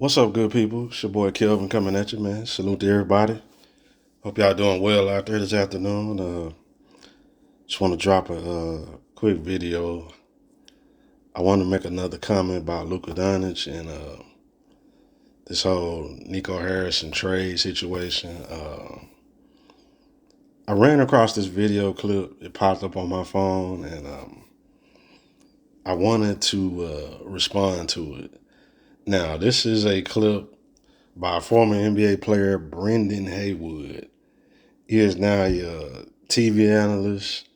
What's up, good people? It's your boy Kelvin coming at you, man. Salute to everybody. Hope y'all doing well out there this afternoon. Just want to drop a quick video. I want to make another comment about Luka Doncic and this whole Nico Harrison trade situation. I ran across this video clip. It popped up on my phone, and I wanted to respond to it. Now, this is a clip by former NBA player Brendan Haywood. He is now a TV analyst.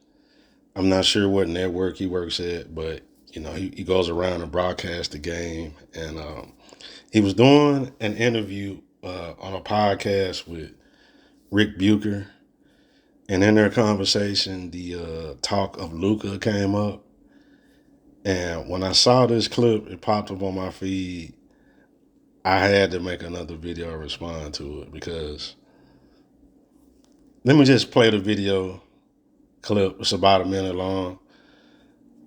I'm not sure what network he works at, but he goes around and broadcasts the game. And he was doing an interview on a podcast with Rick Bucher, and in their conversation, the talk of Luka came up. And when I saw this clip, it popped up on my feed. I had to make another video and respond to it because let me just play the video clip. It's about a minute long.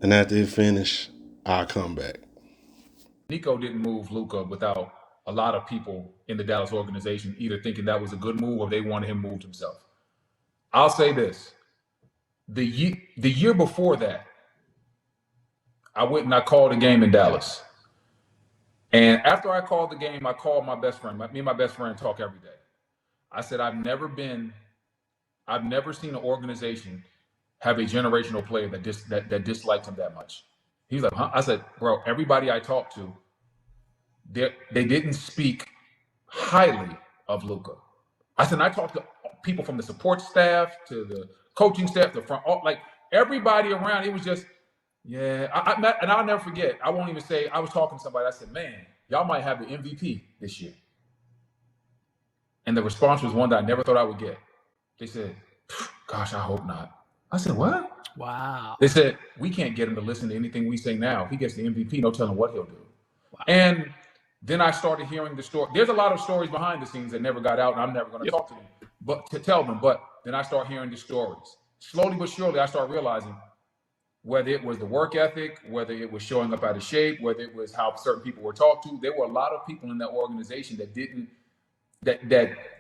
And after it finished, I'll come back. Nico didn't move Luka without a lot of people in the Dallas organization either thinking that was a good move or they wanted him moved himself. I'll say this. The year before that, I went and I called a game in Dallas. And after I called the game, I called my best friend. Me and my best friend talk every day. I said, I've never seen an organization have a generational player that disliked him that much. He's like, huh? I said, bro, everybody I talked to, they didn't speak highly of Luka. I said, I talked to people from the support staff to the coaching staff, the front, like everybody around. It was just, yeah. And I'll never forget. I won't even say. I was talking to somebody. I said, man, y'all might have the MVP this year. And the response was one that I never thought I would get. They said, gosh, I hope not. I said, what? Wow. They said, we can't get him to listen to anything we say now. If he gets the MVP, no telling what he'll do. Wow. And then I started hearing the story. There's a lot of stories behind the scenes that never got out, and I'm never going to talk to them, but to tell them. But then I start hearing the stories. Slowly but surely, I start realizing whether it was the work ethic, whether it was showing up out of shape, whether it was how certain people were talked to. There were a lot of people in that organization that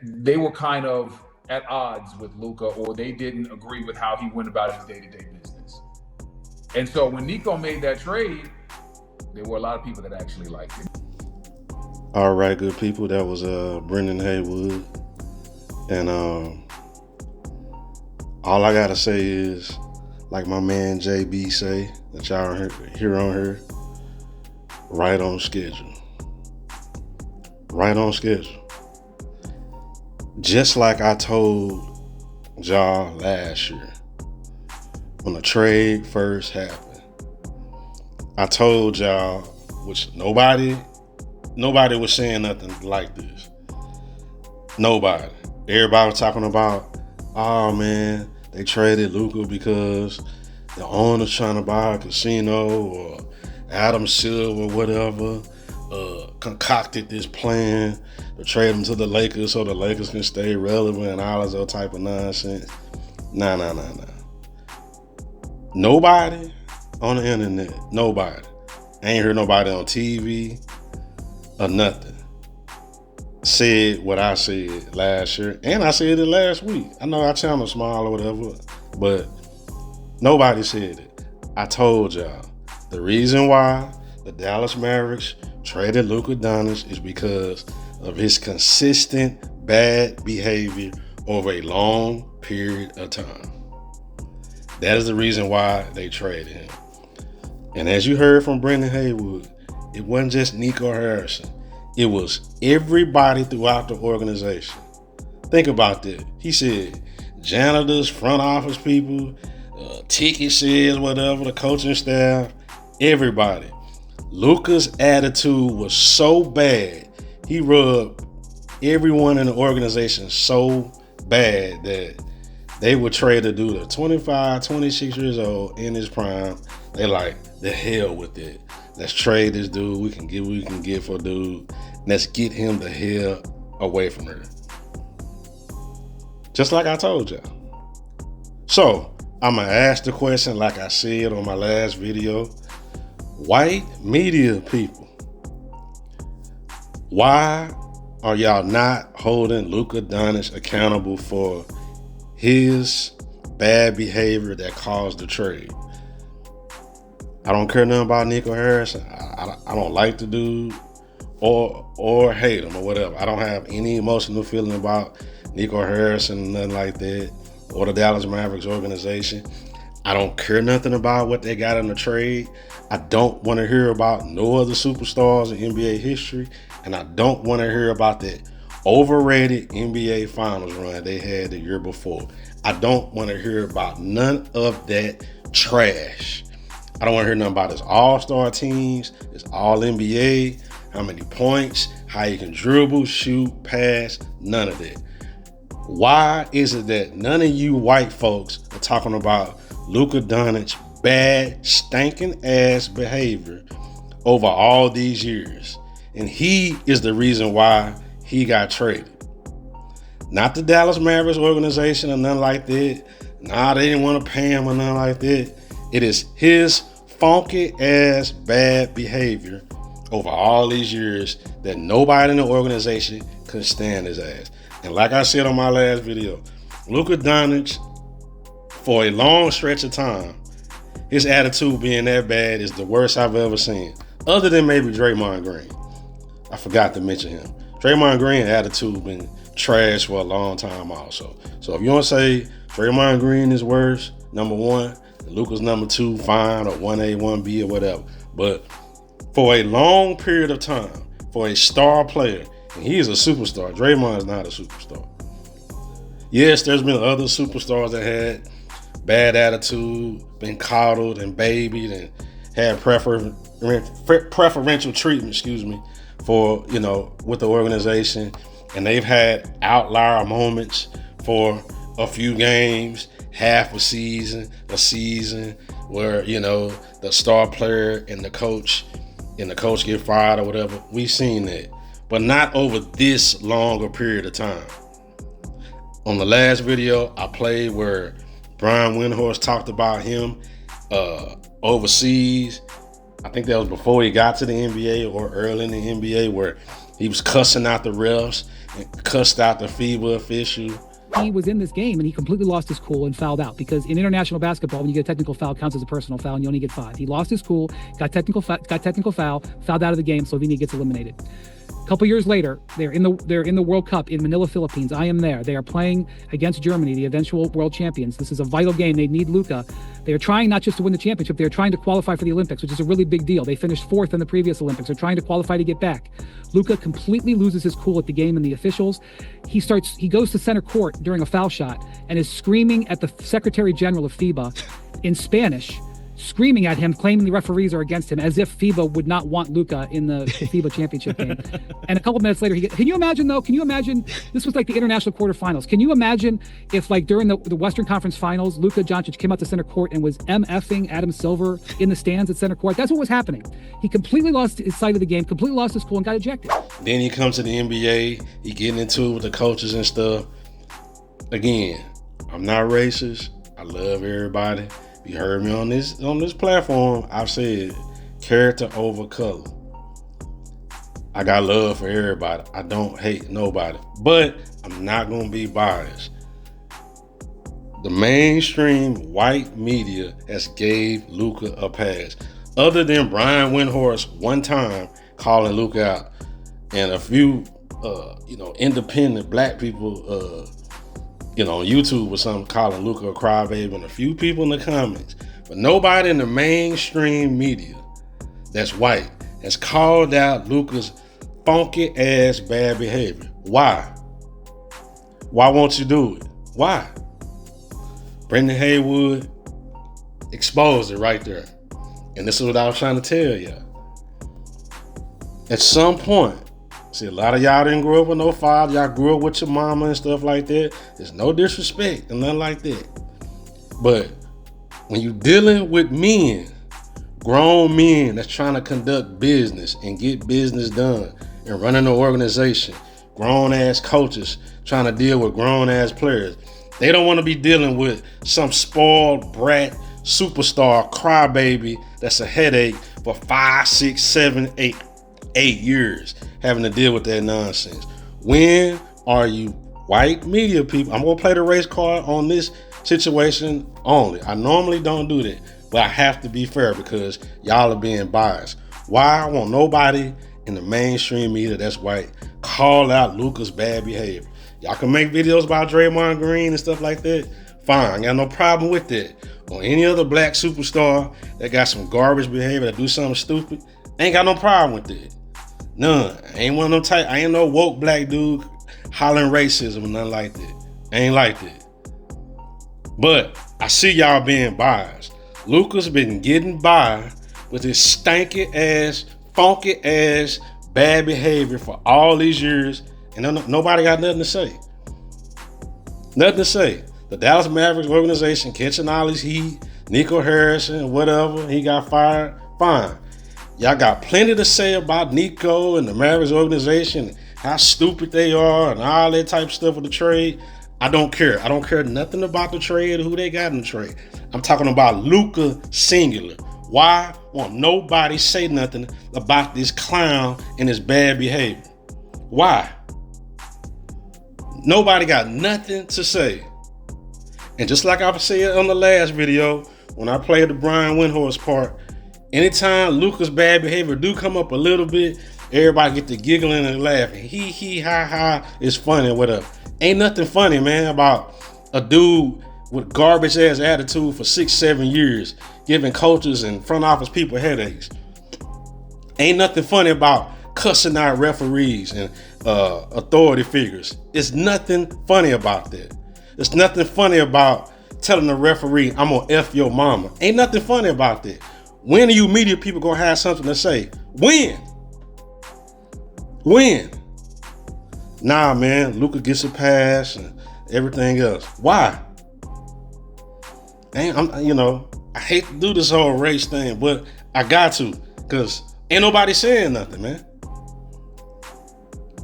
they were kind of at odds with Luka, or they didn't agree with how he went about his day-to-day business. And so when Nico made that trade, there were a lot of people that actually liked it. All right, good people. That was Brendan Haywood. And all I got to say is, like my man JB say, that y'all hear on here, right on schedule. Right on schedule. Just like I told y'all last year when the trade first happened. I told y'all, which nobody was saying nothing like this. Nobody. Everybody was talking about, oh man, they traded Luka because the owner's trying to buy a casino, or Adam Silver or whatever concocted this plan to trade him to the Lakers so the Lakers can stay relevant and all this other type of nonsense. Nah. Nobody on the internet, nobody. I ain't heard nobody on TV or nothing said what I said last year, and I said it last week. I know our channel small or whatever, but nobody said it. I told y'all the reason why the Dallas Mavericks traded Luka Doncic is because of his consistent bad behavior over a long period of time. That is the reason why they traded him. And as you heard from Brendan Haywood, it wasn't just Nico Harrison. It was everybody throughout the organization. Think about that. He said janitors, front office people, ticket sales, whatever, the coaching staff, everybody. Luka's attitude was so bad. He rubbed everyone in the organization so bad that they would trade a dude at 25, 26 years old in his prime. They like, the hell with it. Let's trade this dude. We can get what we can get for a dude. Let's get him the hell away from her. Just like I told y'all. So, I'm going to ask the question like I said on my last video. White media people, Why are y'all not holding Luka Doncic accountable for his bad behavior that caused the trade? I don't care nothing about Nico Harris. I don't like the dude or hate him or whatever. I don't have any emotional feeling about Nico Harris and nothing like that, or the Dallas Mavericks organization. I don't care nothing about what they got in the trade. I don't want to hear about no other superstars in NBA history, and I don't want to hear about that overrated NBA Finals run they had the year before. I don't want to hear about none of that trash. I don't want to hear nothing about his all-star teams, his all-NBA, how many points, how you can dribble, shoot, pass, none of that. Why is it that none of you white folks are talking about Luka Doncic bad, stinking ass behavior over all these years? And he is the reason why he got traded. Not the Dallas Mavericks organization or nothing like that. Nah, they didn't want to pay him or nothing like that. It is his funky ass bad behavior over all these years that nobody in the organization could stand his ass. And like I said on my last video, Luka Doncic, for a long stretch of time, his attitude being that bad is the worst I've ever seen. Other than maybe Draymond Green. I forgot to mention him. Draymond Green's attitude been trash for a long time also. So if you want to say Draymond Green is worse, number one, and Luka's number two, fine, or 1A, 1B, or whatever. But for a long period of time, for a star player, and he is a superstar. Draymond is not a superstar. Yes, there's been other superstars that had bad attitude, been coddled and babied, and had preferential treatment, for, with the organization. And they've had outlier moments for a few games, half a season, where, the star player and the coach get fired or whatever. We've seen that. But not over this long a period of time. On the last video I played where Brian Windhorst talked about him overseas, I think that was before he got to the NBA or early in the NBA, where he was cussing out the refs and cussed out the FIBA official. He was in this game and he completely lost his cool and fouled out, because in international basketball, when you get a technical foul, it counts as a personal foul and you only get 5. He lost his cool, got technical foul, fouled out of the game, Slovenia gets eliminated. A couple years later, they're in the World Cup in Manila, Philippines. I am there. They are playing against Germany, the eventual world champions. This is a vital game. They need Luka. They are trying not just to win the championship, they are trying to qualify for the Olympics, which is a really big deal. They finished 4th in the previous Olympics. They're trying to qualify to get back. Luka completely loses his cool at the game and the officials. He goes to center court during a foul shot and is screaming at the Secretary General of FIBA in Spanish, screaming at him, claiming the referees are against him, as if FIBA would not want Luka in the FIBA championship game. And a couple minutes later, can you imagine, this was like the international quarterfinals. Can you imagine if, like, during the Western Conference Finals, Luka Doncic came out to center court and was MFing Adam Silver in the stands at center court? That's what was happening. He completely lost his sight of the game, completely lost his cool, and got ejected. Then he comes to the NBA, he getting into it with the coaches and stuff. Again, I'm not racist. I love everybody. You heard me on this platform. I've said character over color. I got love for everybody. I don't hate nobody, but I'm not gonna be biased. The mainstream white media has gave Luka a pass, other than Brian Windhorst one time calling Luka out, and a few independent black people on YouTube or something calling Luka a crybaby, and a few people in the comments. But nobody in the mainstream media that's white has called out Luka's funky ass bad behavior. Why? Why won't you do it? Why? Brendan Haywood exposed it right there. And this is what I was trying to tell you. At some point, see, a lot of y'all didn't grow up with no father. Y'all grew up with your mama and stuff like that. There's no disrespect and nothing like that. But when you dealing with men, grown men that's trying to conduct business and get business done and running an organization, grown ass coaches trying to deal with grown ass players, they don't want to be dealing with some spoiled brat superstar crybaby that's a headache for 5, 6, 7, 8 8 years having to deal with that nonsense. When are you white media people? I'm going to play the race card on this situation only. I normally don't do that, but I have to be fair because y'all are being biased. Why won't nobody in the mainstream media that's white call out Luka's bad behavior? Y'all can make videos about Draymond Green and stuff like that. Fine, I got no problem with that. Or any other black superstar that got some garbage behavior that do something stupid, ain't got no problem with that. None. I ain't one of them type. I ain't no woke black dude hollering racism or nothing like that. I ain't like that. But I see y'all being biased. Luka's been getting by with his stanky ass, funky ass, bad behavior for all these years, and nobody got nothing to say. Nothing to say. The Dallas Mavericks organization catching all this heat, Nico Harrison, whatever, he got fired. Fine. Y'all got plenty to say about Nico and the Mavericks organization, how stupid they are and all that type of stuff with the trade. I don't care. I don't care nothing about the trade or who they got in the trade. I'm talking about Luka singular. Why won't nobody say nothing about this clown and his bad behavior? Why? Nobody got nothing to say. And just like I said on the last video, when I played the Brian Windhorst part, anytime Luka's bad behavior do come up a little bit, everybody get to giggling and laughing. He, ha, ha, it's funny, whatever. Ain't nothing funny, man, about a dude with garbage ass attitude for 6-7 years, giving coaches and front office people headaches. Ain't nothing funny about cussing out referees and authority figures. It's nothing funny about that. There's nothing funny about telling the referee, I'm gonna F your mama. Ain't nothing funny about that. When are you media people gonna have something to say? When? When? Nah, man, Luka gets a pass and everything else. Why? I hate to do this whole race thing, but I got to, because ain't nobody saying nothing, man.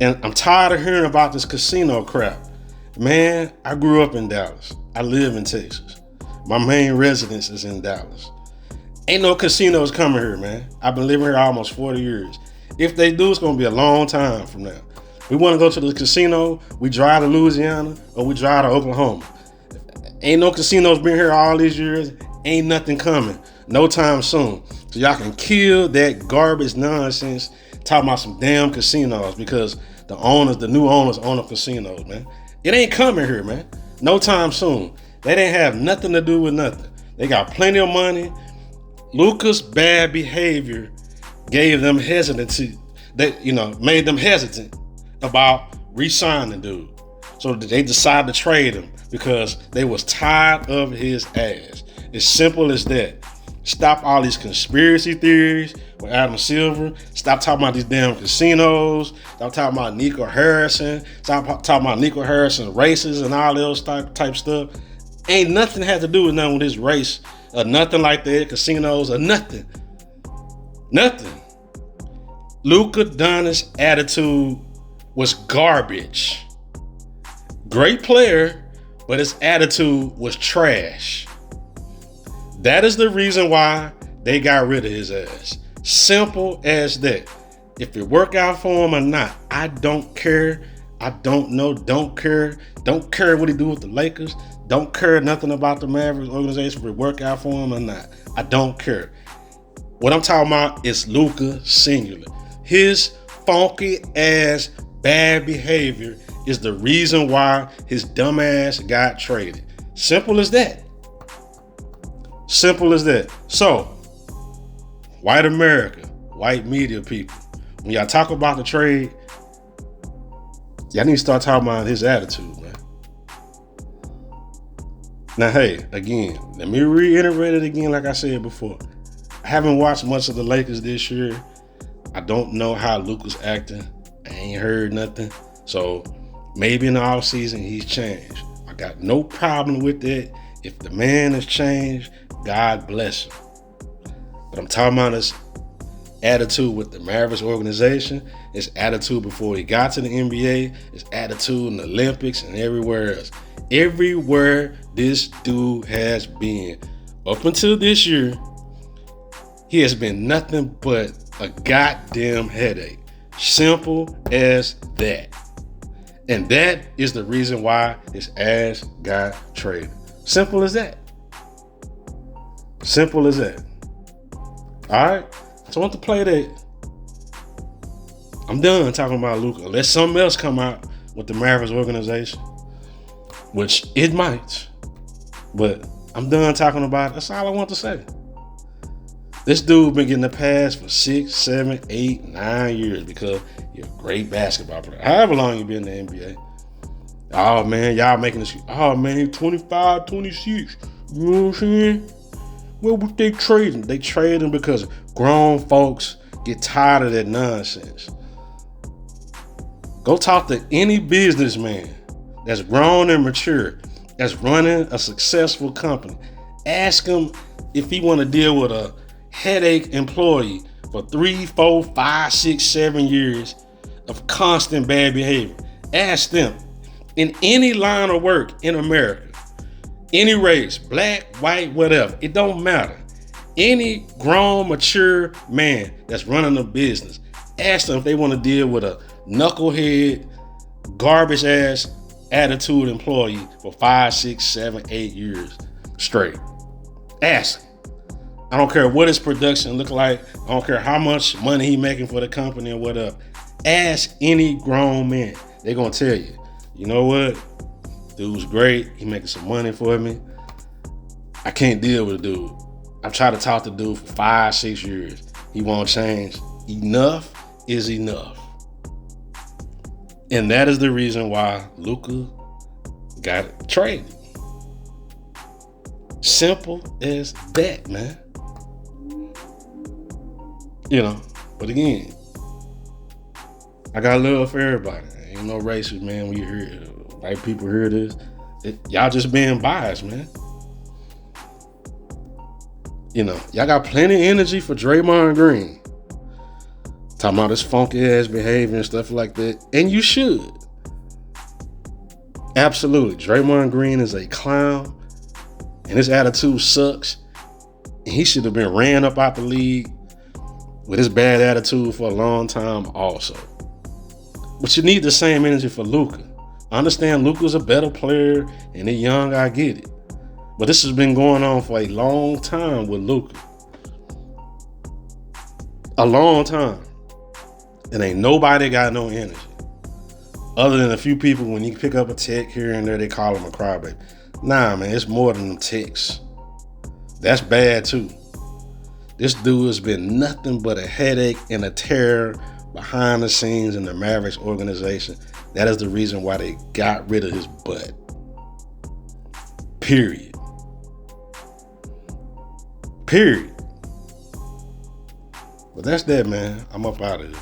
And I'm tired of hearing about this casino crap. Man, I grew up in Dallas. I live in Texas. My main residence is in Dallas. Ain't no casinos coming here, man. I've been living here almost 40 years. If they do, it's going to be a long time from now. We want to go to the casino, we drive to Louisiana, or we drive to Oklahoma. Ain't no casinos been here all these years. Ain't nothing coming. No time soon. So y'all can kill that garbage nonsense talking about some damn casinos, because the new owners own the casinos, man. It ain't coming here, man. No time soon. They didn't have nothing to do with nothing. They got plenty of money. Luka's bad behavior gave them hesitancy. Made them hesitant about re-signing the dude. So they decided to trade him because they was tired of his ass. As simple as that. Stop all these conspiracy theories with Adam Silver. Stop talking about these damn casinos. Stop talking about Nico Harrison. Stop talking about Nico Harrison races and all those type stuff. Ain't nothing had to do with nothing with his race or nothing like that, casinos or nothing. Nothing. Luka Doncic's attitude was garbage. Great player, but his attitude was trash. That is the reason why they got rid of his ass. Simple as that. If it work out for him or not, I don't care. I don't know. Don't care. Don't care what he do with the Lakers. Don't care nothing about the Mavericks organization if it work out for him or not. I don't care. What I'm talking about is Luka singular. His funky ass bad behavior is the reason why his dumb ass got traded. Simple as that. Simple as that. So, white America, white media people, when y'all talk about the trade, y'all need to start talking about his attitude, man. Now, hey, again, let me reiterate it again like I said before. I haven't watched much of the Lakers this year. I don't know how Luka's acting. I ain't heard nothing. So, maybe in the offseason, he's changed. I got no problem with that. If the man has changed, God bless him. But I'm talking about his attitude with the Mavericks organization, his attitude before he got to the NBA, his attitude in the Olympics and everywhere else. Everywhere this dude has been, up until this year, he has been nothing but a goddamn headache. Simple as that. And that is the reason why his ass got traded. Simple as that. Simple as that. All right. So I want to play that. I'm done talking about Luka. Let something else come out with the Mavericks organization, which it might. But I'm done talking about it. That's all I want to say. This dude been getting a pass for 6, 7, 8, 9 years because you're a great basketball player. However long you been in the NBA. Oh, man, y'all making this. Oh, man, 25, 26. You know what I'm saying? What would they trading? They trading because grown folks get tired of that nonsense. Go talk to any businessman that's grown and mature, that's running a successful company. Ask him if he want to deal with a headache employee for 3, 4, 5, 6, 7 years of constant bad behavior. Ask them. In any line of work in America, any race, black, white, whatever, it don't matter. Any grown, mature man that's running a business, ask them if they want to deal with a knucklehead, garbage ass attitude employee for 5, 6, 7, 8 years straight. Ask him. I don't care what his production look like. I don't care how much money he making for the company or whatever. Ask any grown man. They're going to tell you, you know what? Dude's great. He making some money for me. I can't deal with the dude. I've tried to talk to the dude for 5, 6 years. He won't change. Enough is enough. And that is the reason why Luka got traded. Simple as that, man. You know, but again, I got love for everybody. Ain't no racist, man. When you hear white people hear this, y'all just being biased, man. You know, y'all got plenty of energy for Draymond Green. Talking about his funky ass behavior and stuff like that. And you should. Absolutely. Draymond Green is a clown. And his attitude sucks. And he should have been ran up out the league with his bad attitude for a long time also. But you need the same energy for Luka. I understand Luka's a better player and he's young, I get it. But this has been going on for a long time with Luka. A long time. And ain't nobody got no energy. Other than a few people, when you pick up a tech here and there, they call him a crybaby. Nah, man, it's more than them texts. That's bad too. This dude has been nothing but a headache and a terror behind the scenes in the Mavericks organization. That is the reason why they got rid of his butt. Period. But that's that, man. I'm up out of here.